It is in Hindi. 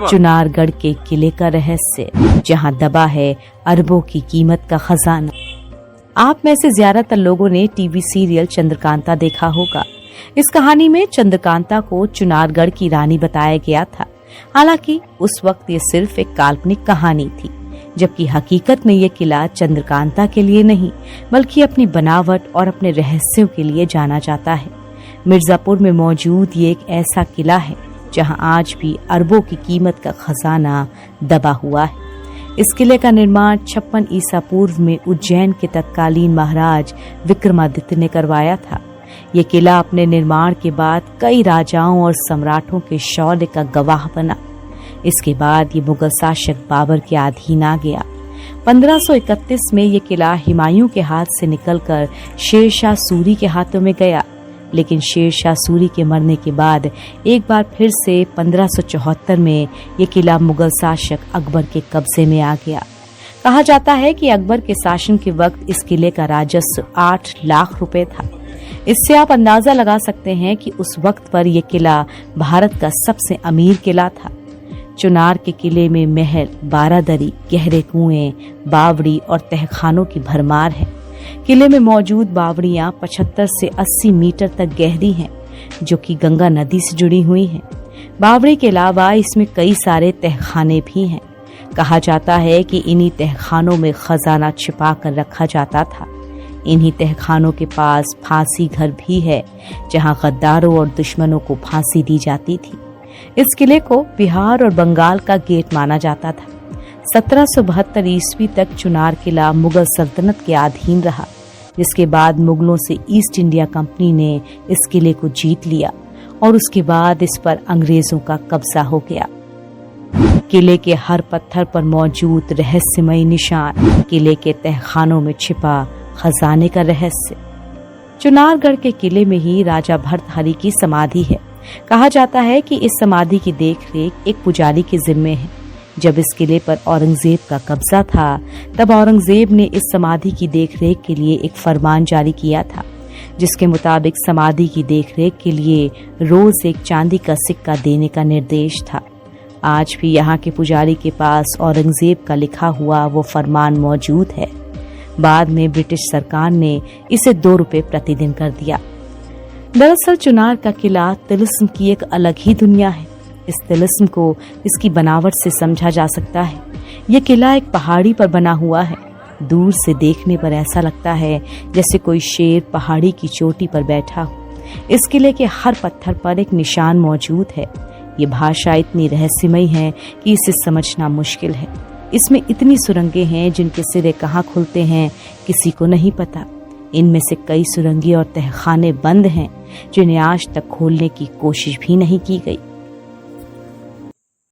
चुनारगढ़ के किले का रहस्य, जहां दबा है अरबों की कीमत का खजाना। आप में से ज्यादातर लोगों ने टीवी सीरियल चंद्रकांता देखा होगा। इस कहानी में चंद्रकांता को चुनारगढ़ की रानी बताया गया था। हालांकि उस वक्त ये सिर्फ एक काल्पनिक कहानी थी, जबकि हकीकत में ये किला चंद्रकांता के लिए नहीं बल्कि अपनी बनावट और अपने रहस्यों के लिए जाना जाता है। मिर्जापुर में मौजूद ये एक ऐसा किला है जहां आज भी अरबों की कीमत का खजाना दबा हुआ है। इस किले का निर्माण 56 ईसा पूर्व में उज्जैन के तत्कालीन महाराज विक्रमादित्य ने करवाया था। ये किला अपने निर्माण के बाद कई राजाओं और सम्राटों के शौर्य का गवाह बना। इसके बाद ये मुगल शासक बाबर के अधीन आ गया। 1531 में ये किला हुमायूं के हाथ से निकलकर शेरशाह सूरी के हाथों में गया, लेकिन शेरशाह सूरी के मरने के बाद एक बार फिर से 1574 में ये किला मुगल शासक अकबर के कब्जे में आ गया। कहा जाता है कि अकबर के शासन के वक्त इस किले का राजस्व 8 लाख रुपए था। इससे आप अंदाजा लगा सकते हैं कि उस वक्त पर यह किला भारत का सबसे अमीर किला था। चुनार के किले में महल, बारादरी, गहरे कुएं, बावड़ी और तहखानों की भरमार है। किले में मौजूद बावड़ियां 75 से 80 मीटर तक गहरी हैं, जो कि गंगा नदी से जुड़ी हुई हैं। बावड़ी के अलावा इसमें कई सारे तहखाने भी हैं। कहा जाता है कि इन्हीं तहखानों में खजाना छिपा कर रखा जाता था। इन्हीं तहखानों के पास फांसी घर भी है, जहां गद्दारों और दुश्मनों को फांसी दी जाती थी। इस किले को बिहार और बंगाल का गेट माना जाता था। 1772 ईस्वी तक चुनार किला मुगल सल्तनत के अधीन रहा, जिसके बाद मुगलों से ईस्ट इंडिया कंपनी ने इस किले को जीत लिया और उसके बाद इस पर अंग्रेजों का कब्जा हो गया। किले के हर पत्थर पर मौजूद रहस्यमयी निशान, किले के तहखानों में छिपा खजाने का रहस्य। चुनारगढ़ के किले में ही राजा भर्तहरि की समाधि है। कहा जाता है कि इस समाधि की देखरेख एक पुजारी के जिम्मे है। जब इस किले पर औरंगजेब का कब्जा था, तब औरंगजेब ने इस समाधि की देखरेख के लिए एक फरमान जारी किया था, जिसके मुताबिक समाधि की देखरेख के लिए रोज एक चांदी का सिक्का देने का निर्देश था। आज भी यहाँ के पुजारी के पास औरंगजेब का लिखा हुआ वो फरमान मौजूद है। बाद में ब्रिटिश सरकार ने इसे 2 रुपए प्रतिदिन कर दिया। दरअसल चुनार का किला तिलिस्म की एक अलग ही दुनिया है। इस तिलिस्म को इसकी बनावट से समझा जा सकता है। यह किला एक पहाड़ी पर बना हुआ है। दूर से देखने पर ऐसा लगता है जैसे कोई शेर पहाड़ी की चोटी पर बैठा हो। इस किले के हर पत्थर पर एक निशान मौजूद है। ये भाषा इतनी रहस्यमयी है कि इसे समझना मुश्किल है। इसमें इतनी सुरंगें हैं जिनके सिरे कहाँ खुलते हैं किसी को नहीं पता। इनमें से कई सुरंगें और तहखाने बंद हैं, जिन्हें आज तक खोलने की कोशिश भी नहीं की गई।